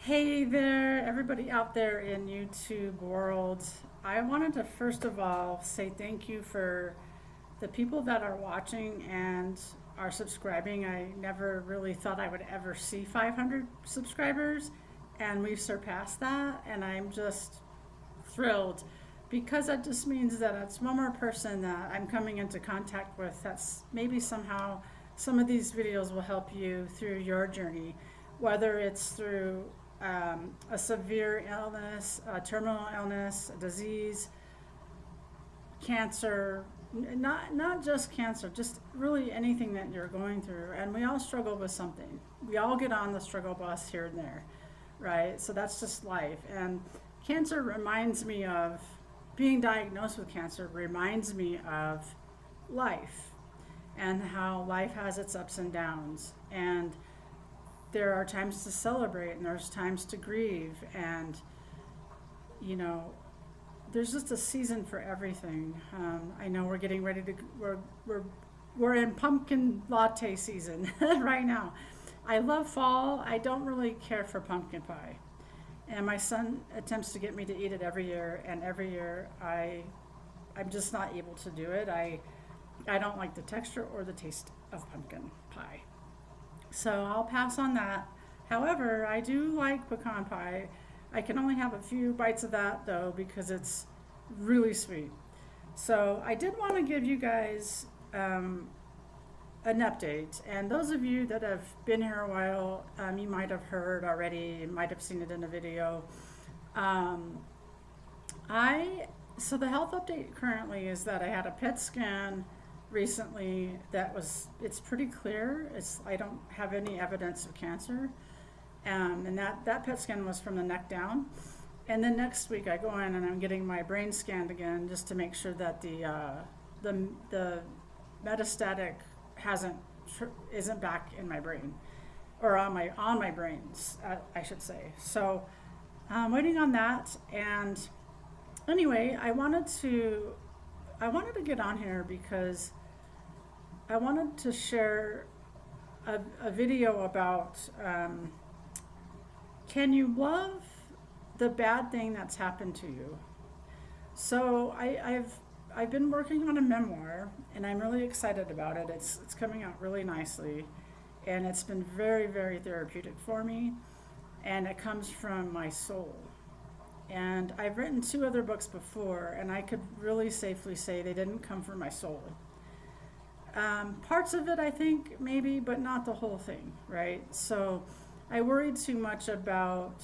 Hey there, everybody out there in YouTube world. I wanted to first of all say thank you for the people that are watching and are subscribing. I never really thought I would ever see 500 subscribers, and we've surpassed that, and I'm just thrilled because that just means that it's one more person that I'm coming into contact with that's maybe somehow some of these videos will help you through your journey, whether it's through a severe illness, a terminal illness, a disease, cancer, not just cancer, just really anything that you're going through. And we all struggle with something. We all get on the struggle bus here and there, right? So that's just life. And cancer reminds me of being diagnosed with cancer reminds me of life and how life has its ups and downs. And there are times to celebrate and there's times to grieve, and you know there's just a season for everything. I know we're getting ready to we're in pumpkin latte season right now. I love fall. I don't really care for pumpkin pie, and my son attempts to get me to eat it every year, and every year I'm just not able to do it. I don't like the texture or the taste of pumpkin pie. So I'll pass on that. However, I do like pecan pie. I can only have a few bites of that though because it's really sweet. So I did want to give you guys an update. And those of you that have been here a while, you might have heard already, you might have seen it in a video. Um, I so the health update currently is that I had a PET scan recently that was it's pretty clear. I don't have any evidence of cancer, and that PET scan was from the neck down. And then next week I go in and I'm getting my brain scanned again just to make sure that the metastatic hasn't isn't back in my brain or on my brains, I should say. So I'm waiting on that. And anyway, I wanted to get on here because I wanted to share a video about can you love the bad thing that's happened to you? So I've been working on a memoir and I'm really excited about it. It's coming out really nicely, and it's been very therapeutic for me, and it comes from my soul. And I've written two other books before, and I could really safely say they didn't come from my soul. Parts of it, I think, maybe, but not the whole thing, right? So I worried too much about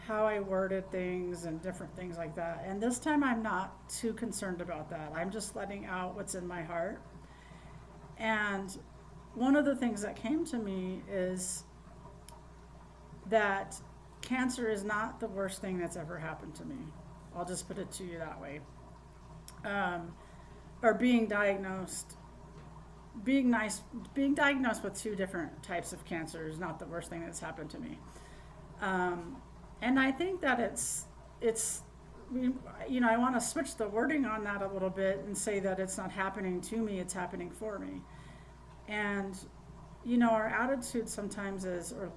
how I worded things and different things like that. And this time I'm not too concerned about that. I'm just letting out what's in my heart. And one of the things that came to me is that cancer is not the worst thing that's ever happened to me. I'll just put it to you that way. Um, or being diagnosed with two different types of cancer is not the worst thing that's happened to me. Um, and I think that it's, I want to switch the wording on that a little bit and say that it's not happening to me, it's happening for me. And, our attitude sometimes is, or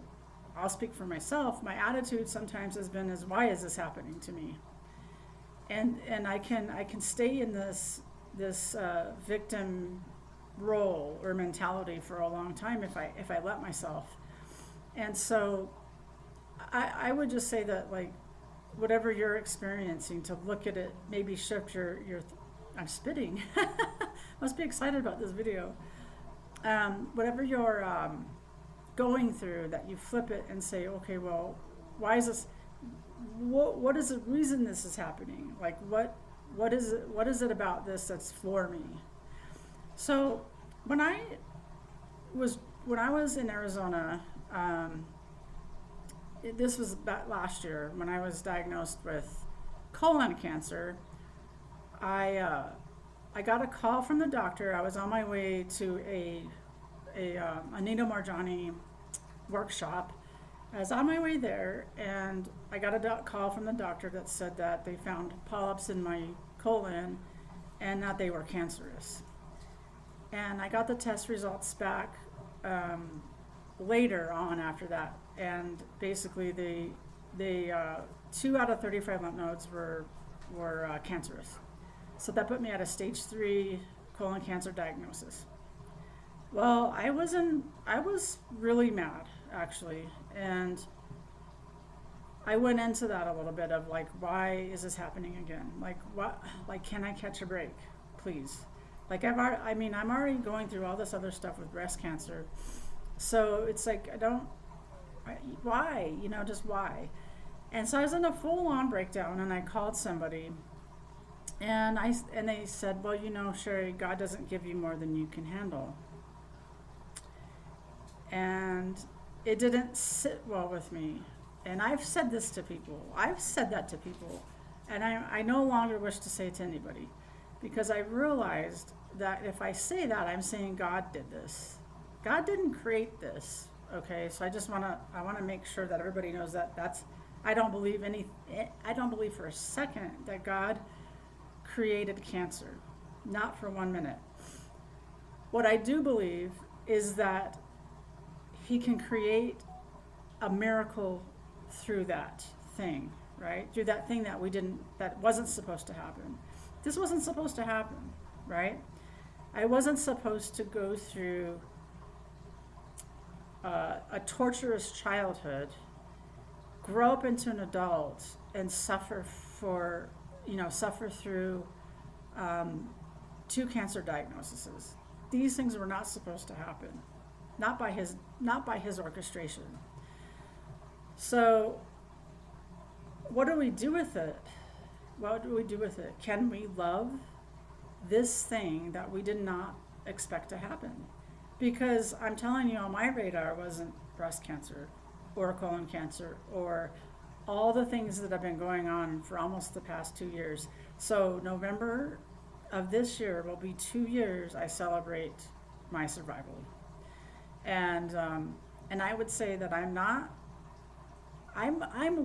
I'll speak for myself, my attitude sometimes has been is why is this happening to me? And I can stay in this victim role or mentality for a long time if I let myself. And so I would just say that, like, whatever you're experiencing, to look at it, maybe shift your I'm spitting. Must be excited about this video. Whatever you're going through, that you flip it and say, okay, well, why is this? What is the reason this is happening? Like, what is it? What is it about this that's for me? So when I was in Arizona, this was about last year when I was diagnosed with colon cancer. I got a call from the doctor. I was on my way to a Anita Marjani workshop. I was on my way there, and I got a call from the doctor that said that they found polyps in my colon and that they were cancerous. And I got the test results back later on after that, and basically the 2 out of 35 lymph nodes were cancerous. So that put me at a stage 3 colon cancer diagnosis. Well, I was really mad actually, and I went into that a little bit of like, why is this happening again? Like, what? Like, can I catch a break, please? Like, I'm already going through all this other stuff with breast cancer, so it's like why? Just why? And so I was in a full-on breakdown, and I called somebody, and they said, well, Sherry, God doesn't give you more than you can handle, and it didn't sit well with me. And I've said this to people. I've said that to people. And I no longer wish to say it to anybody, because I realized that if I say that, I'm saying God did this. God didn't create this. Okay, so I want to make sure that everybody knows that I don't believe for a second that God created cancer, not for 1 minute. What I do believe is that He can create a miracle through that thing, right? Through that thing that wasn't supposed to happen. This wasn't supposed to happen, right? I wasn't supposed to go through a torturous childhood, grow up into an adult, and suffer through 2 cancer diagnoses. These things were not supposed to happen, not by his orchestration. So, what do we do with it? What do we do with it? Can we love this thing that we did not expect to happen? Because I'm telling you, on my radar wasn't breast cancer or colon cancer or all the things that have been going on for almost the past 2 years. So November of this year will be 2 years I celebrate my survival. And I would say that I'm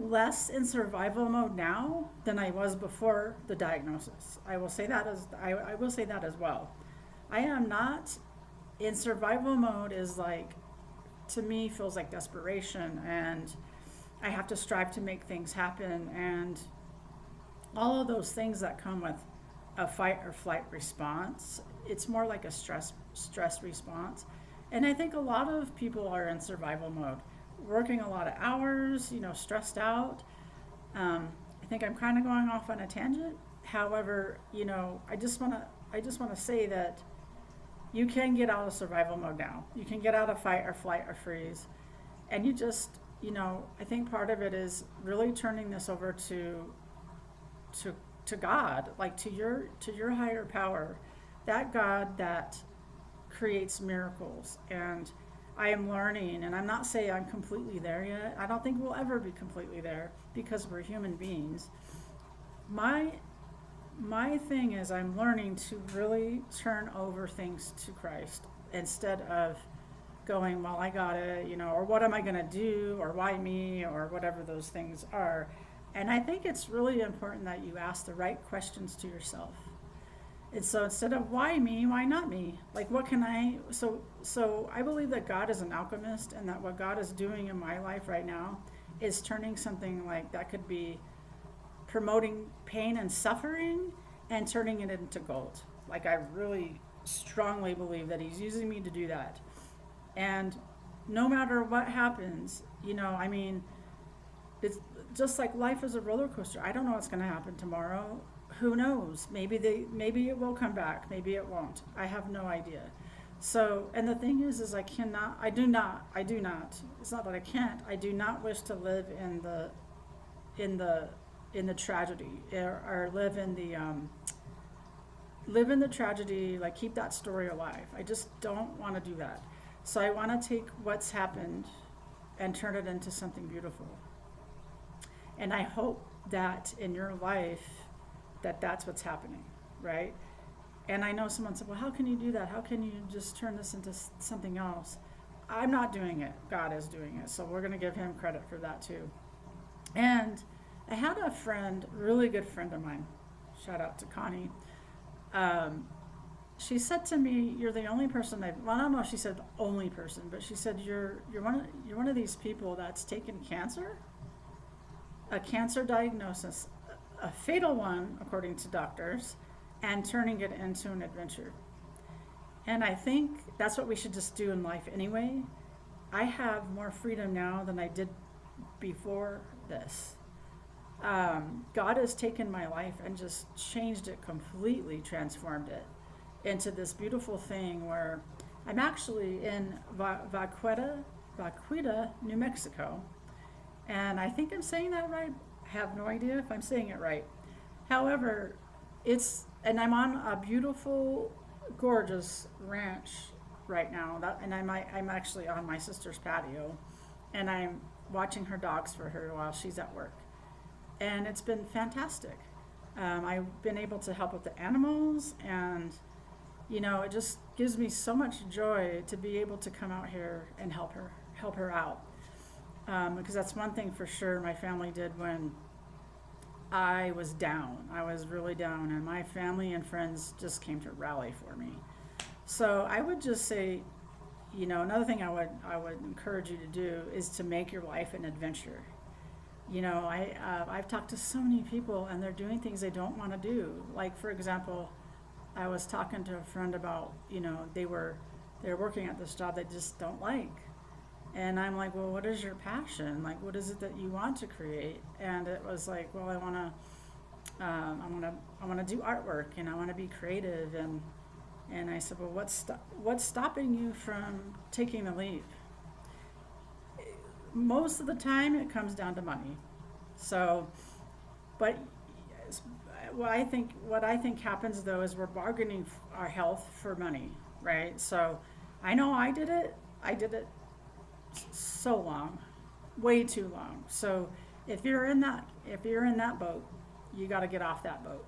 less in survival mode now than I was before the diagnosis. I will say that as well. I am not in survival mode. Is like, to me, feels like desperation, and I have to strive to make things happen, and all of those things that come with a fight or flight response. It's more like a stress response. And I think a lot of people are in survival mode, working a lot of hours, stressed out. I think I'm kind of going off on a tangent. However, I just want to say that you can get out of survival mode now. You can get out of fight or flight or freeze, and you just, I think part of it is really turning this over to God, like to your higher power, that God that creates miracles. And I am learning, and I'm not saying I'm completely there yet. I don't think we'll ever be completely there because we're human beings. My thing is, I'm learning to really turn over things to Christ instead of going, well, I got it, or what am I going to do, or why me, or whatever those things are. And I think it's really important that you ask the right questions to yourself. And so instead of why me, why not me? Like, what can I, so I believe that God is an alchemist, and that what God is doing in my life right now is turning something like that could be promoting pain and suffering and turning it into gold. Like, I really strongly believe that He's using me to do that. And no matter what happens, it's just like life is a roller coaster. I don't know what's going to happen tomorrow. Who knows? Maybe it will come back. Maybe it won't. I have no idea. So, and the thing is I do not. It's not that I can't. I do not wish to live in the tragedy, or live in the tragedy, like keep that story alive. I just don't want to do that. So I want to take what's happened and turn it into something beautiful. And I hope that in your life, that's what's happening, right? And I know someone said, well, how can you do that? How can you just turn this into something else? I'm not doing it. God is doing it. So we're going to give Him credit for that too. And I had a friend, really good friend of mine, shout out to Connie. she said to me, "You're the only person well, I don't know if she said the only person, but she said you're one of these people that's taken cancer, a cancer diagnosis, a fatal one according to doctors, and turning it into an adventure." And I think that's what we should just do in life anyway. I have more freedom now than I did before this. God has taken my life and just changed it completely, transformed it into this beautiful thing where I'm actually in Vaquita, New Mexico. And I think I'm saying that right. I have no idea if I'm saying it right. However, and I'm on a beautiful, gorgeous ranch right now. And I'm actually on my sister's patio, and I'm watching her dogs for her while she's at work. And it's been fantastic. I've been able to help with the animals, and it just gives me so much joy to be able to come out here and help her out. Because that's one thing for sure my family did when I was down. I was really down, and my family and friends just came to rally for me. So I would just say, another thing I would encourage you to do is to make your life an adventure. I've talked to so many people, and they're doing things they don't want to do. Like, for example, I was talking to a friend about, they're working at this job they just don't like. And I'm like, well, what is your passion? Like, what is it that you want to create? And it was like, well, I want to do artwork, and I want to be creative. And I said, well, what's stopping you from taking the leap? Most of the time, it comes down to money. So, but what I think happens though is we're bargaining our health for money, right? So, I know I did it. I did it so long, way too long. So, if you're in that boat, you got to get off that boat.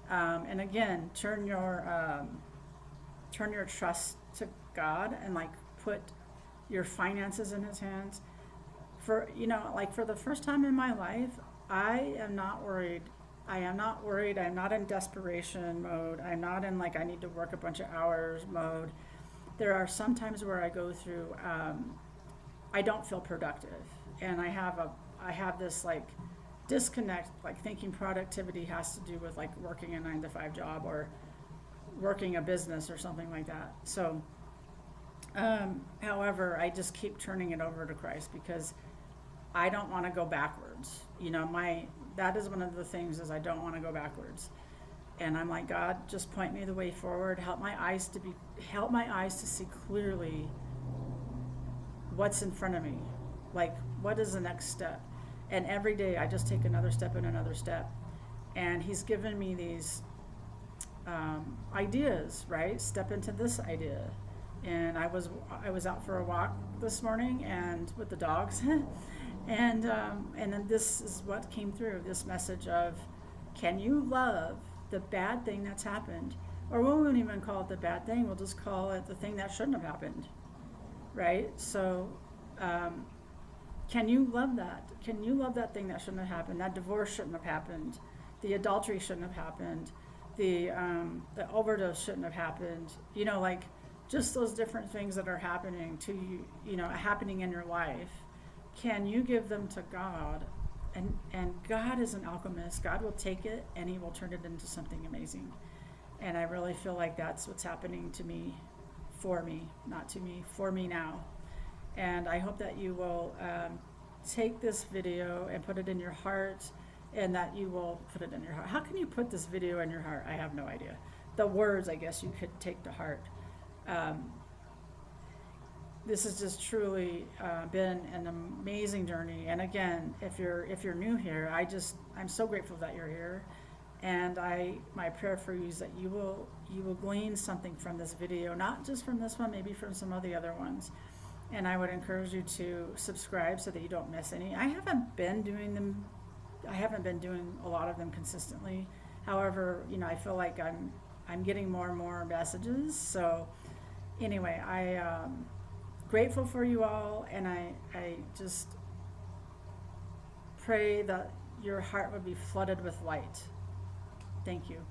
And again, turn your trust to God, and like put your finances in His hands. For the first time in my life, I am not worried. I'm not in desperation mode. I'm not in I need to work a bunch of hours mode. There are some times where I go through, I don't feel productive, and I have this disconnect, thinking productivity has to do with working a 9-to-5 job or working a business or something like that. So, however, I just keep turning it over to Christ because I don't want to go backwards. That is one of the things, is I don't want to go backwards. And I'm like, God, just point me the way forward. Help my eyes to see clearly what's in front of me. What is the next step? And every day I just take another step and another step. And He's given me these ideas, right? Step into this idea. And I was out for a walk this morning and with the dogs, and then this is what came through, this message of, can you love the bad thing that's happened? Or we won't even call it the bad thing, we'll just call it the thing that shouldn't have happened, right? So can you love that? Can you love that thing that shouldn't have happened? That divorce shouldn't have happened. The adultery shouldn't have happened. The overdose shouldn't have happened. Just those different things that are happening to you, happening in your life. Can you give them to God? And God is an alchemist. God will take it and He will turn it into something amazing. And I really feel like that's what's happening to me, for me, not to me, for me now. And I hope that you will take this video and put it in your heart, and that you will put it in your heart. How can you put this video in your heart? I have no idea. The words, I guess, you could take to heart. This has just truly been an amazing journey. And again, if you're new here, I'm so grateful that you're here. And my prayer for you is that you will glean something from this video, not just from this one, maybe from some of the other ones. And I would encourage you to subscribe so that you don't miss any. I haven't been doing a lot of them consistently. However, I feel like I'm getting more and more messages. So anyway, I'm grateful for you all, and I just pray that your heart would be flooded with light. Thank you.